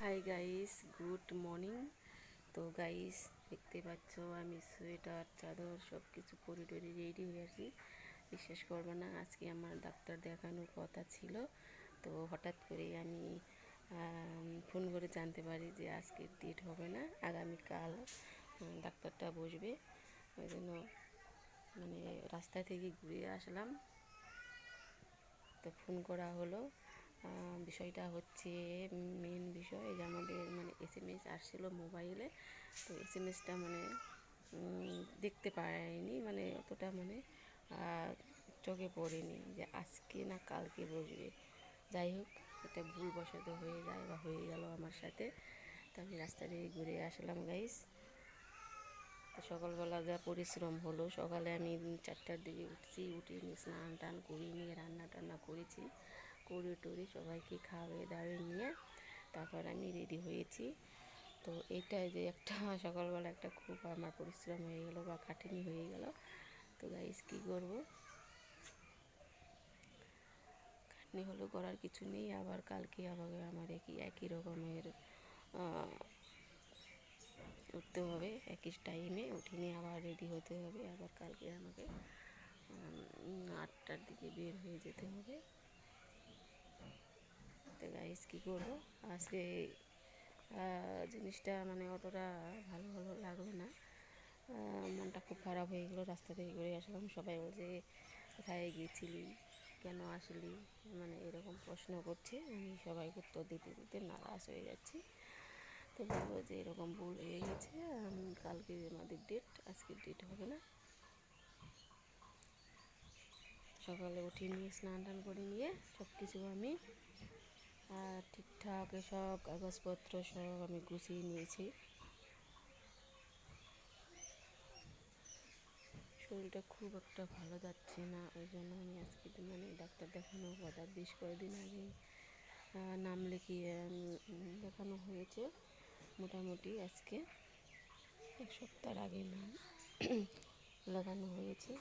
Hi guys, good morning. তো guys, দেখতে পাচ্ছ আমি সোয়েটার চাদর সব কিছু পরে টরে রেডি হয়ে আছি। বিশ্বাস করবে না, আজকে আমার ডাক্তার দেখানোর কথা ছিল। তো হঠাৎ করে আমি ফোন করে জানতে পারি যে আজকের ডেট হবে না, আগামীকাল ডাক্তারটা বসবে। ওই জন্য মানে রাস্তা থেকে ঘুরে আসলাম, তো ফোন করা হলো। বিষয়টা হচ্ছে, মেন বিষয় যে আমাদের মানে SMS আসছিলো মোবাইলে। তো SMSটা মানে দেখতে পাইনি, মানে অতটা মানে চোখে পড়েনি যে আজকে না কালকে বসবে। যাই হোক, এটা ভুলবশত হয়ে যায় বা হয়ে গেল আমার সাথে। তো আমি রাস্তা দিয়ে ঘুরে আসলাম গাইস। তো সকালবেলা যা পরিশ্রম হলো, সকালে আমি 4টার দিকে উঠছি, উঠে নিয়ে স্নান টান করে নিয়ে রান্না টান্না করেছি, করে টরে সবাইকে খাওয়াই দাওয়াই নিয়ে তারপর আমি রেডি হয়েছি। তো এইটাই যে একটা সকালবেলা একটা খুব আমার পরিশ্রম হয়ে গেল বা খাটুনি হয়ে গেল। তো গাইস কী করবো, খাটনি হলো, করার কিছু নেই। আবার কালকে আবার আমার একই রকমের উঠতে হবে, একই টাইমে উঠে নিয়ে আবার রেডি হতে হবে। আবার কালকে আমাকে 8টার দিকে বের হয়ে যেতে হবে। তো গাইস কী করবো, আজকে জিনিসটা মানে অতটা ভালো ভালো লাগলো না। মনটা খুব খারাপ হয়ে গেলো। রাস্তা থেকে ঘুরে আসলাম, সবাই বলছে কোথায় গিয়েছিলি, কেন আসলি, মানে এরকম প্রশ্ন করছে। আমি সবাইকে উত্তর দিতে দিতে নারাজ হয়ে যাচ্ছি। তো বলবো যে এরকম ভুল হয়ে গেছে, কালকে আমাদের ডেট, আজকের ডেট হবে না। সকালে উঠে নিয়ে স্নান টান করে নিয়ে সব কিছু আমি ঠিকঠাক সব কাগজপত্র সব আমি গুছিয়ে নিয়েছি। শরীরটা খুব একটা ভালো যাচ্ছে না, ওই জন্য আমি আজকে মানে ডাক্তার দেখানোর কথা বেশ কয়েকদিন আগে নাম লিখিয়ে দেখানো হয়েছে। মোটামুটি আজকে 1 সপ্তাহ আগে নাম লাগানো হয়েছে।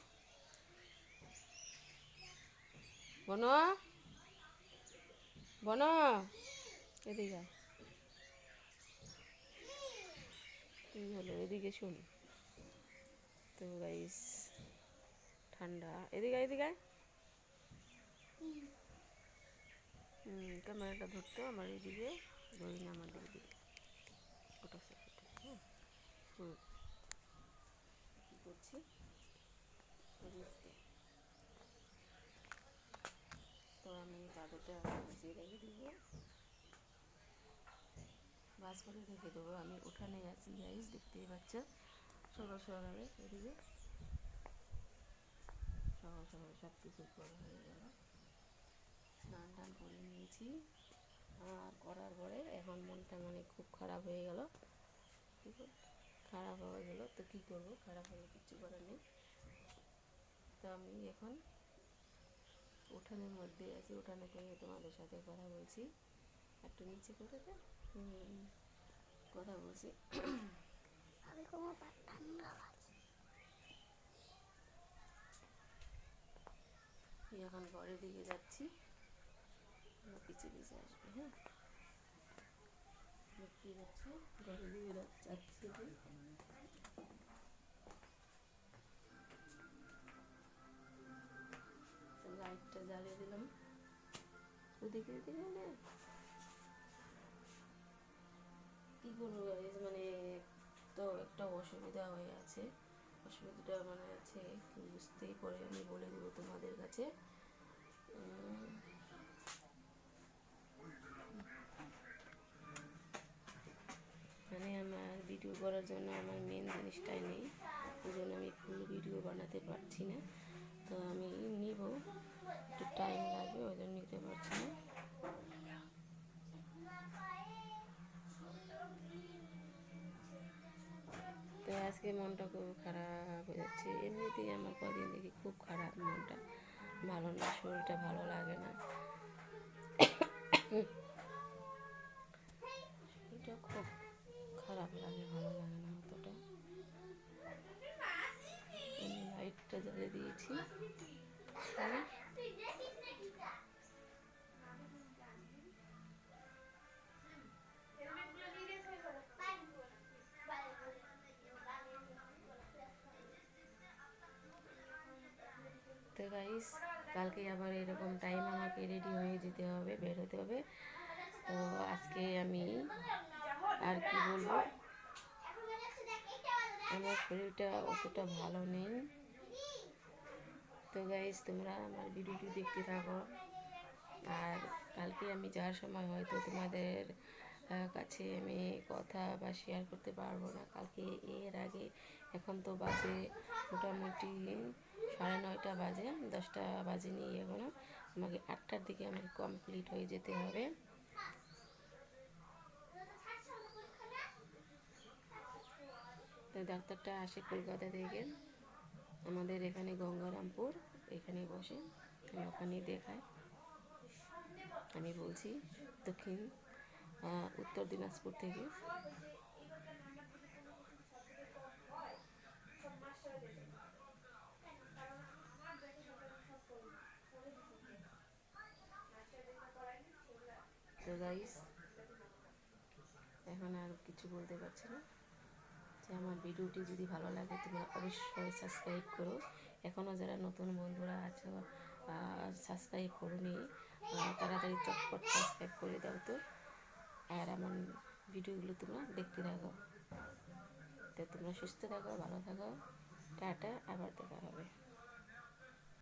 বনো বনো, এদিকে আয়। কী হলো, এদিকে শোন। তো গাইস, ঠান্ডা, এদিকে এদিকে আয়। ক্যামেরাটা ধরতো আমার এদিকে, ধরি না আমার দিকে ওটা সেটা। হ্যাঁ, কী করছি, তো আমি চাদরটা গুছিয়ে রেখে দিব, ভাজ করে রেখে দেবো। আমি উঠানে আছি গাইস, দেখতেই পাচ্ছ। সকাল সকালে এদিকে সকাল সকালে সব কিছু করা হয়ে গেল, স্নান টান করে নিয়েছি। আর করার পরে এখন মনটা মানে খুব খারাপ হয়ে গেল, খারাপ হয়ে গেল। তো কী করবো, খারাপ হলে কিচ্ছু করার নেই। তো আমি এখন উঠানের মধ্যে আছি, উঠানে থেকে তোমাদের সাথে কথা বলছি। একটু নিচে করে দে, কথা বলছি। এখন ঘরের দিকে যাচ্ছি, পিছিয়ে পিছিয়ে আসবে। হ্যাঁ, দেখতে পাচ্ছ, ঘরের দিকে যাচ্ছি। লাইটটা জ্বালিয়ে দিলাম, ওদিকে ওদিকে না কী করবো গাইজ, মানে তো একটা অসুবিধা হয়ে আছে। অসুবিধাটা মানে আছে বুঝতেই পরে আমি বলে দেবো তোমাদের কাছে। মানে আমার ভিডিও করার জন্য আমার মেন জিনিসটাই নেই, ওই জন্য আমি ফুল ভিডিও বানাতে পারছি না। তো আমি নিব, একটু টাইম লাগবে, ওই জন্য নিতে পারছি না। তো আজকে মনটা খুব খারাপ হয়ে যাচ্ছে, এমনিতেই আমার কদিন দেখি খুব খারাপ, মনটা ভালো না, শরীরটা ভালো লাগে না, শরীরটা খুব খারাপ লাগে, ভালো লাগে না অতটা। আমি লাইটটা জ্বালিয়ে দিয়েছি। গাইস, কালকে আবার এরকম টাইম আমাকে রেডি হয়ে যেতে হবে, বের হতে হবে। তো আজকে আমি আর কি বলবো, আমার শরীরটা অতটা ভালো নেই। তো গাইস, তোমরা আমার ভিডিওটি দেখতে থাকো। আর কালকে আমি যাওয়ার সময় হয়তো তোমাদের কাছে আমি কথা বা শেয়ার করতে পারবো না কালকে। এর আগে এখন তো বাজে মোটামুটি 9:30 বাজে, 10টা বাজেনি এখনও। আমাকে 8টার দিকে আমাকে কমপ্লিট হয়ে যেতে হবে। তো ডাক্তারটা আসে কলকাতা থেকে, আমাদের এখানে গঙ্গারামপুর, এখানে বসে। আমি ওখানেই দেখাই। আমি বলছি দক্ষিণ উত্তর দিনাজপুর থেকে। তো গাইস, এখন আর কিছু বলতে পারছি না। যে আমার ভিডিওটি যদি ভালো লাগে তোমরা অবশ্যই সাবস্ক্রাইব করো। এখনও যারা নতুন বন্ধুরা আছো সাবস্ক্রাইব করোনি, তাড়াতাড়ি চটপট সাবস্ক্রাইব করে দাও তো। আর আমার ভিডিওগুলো তোমরা দেখতে থাকো। তো তোমরা সুস্থ থাকো, ভালো থাকো। টাটা, আবার দেখা হবে।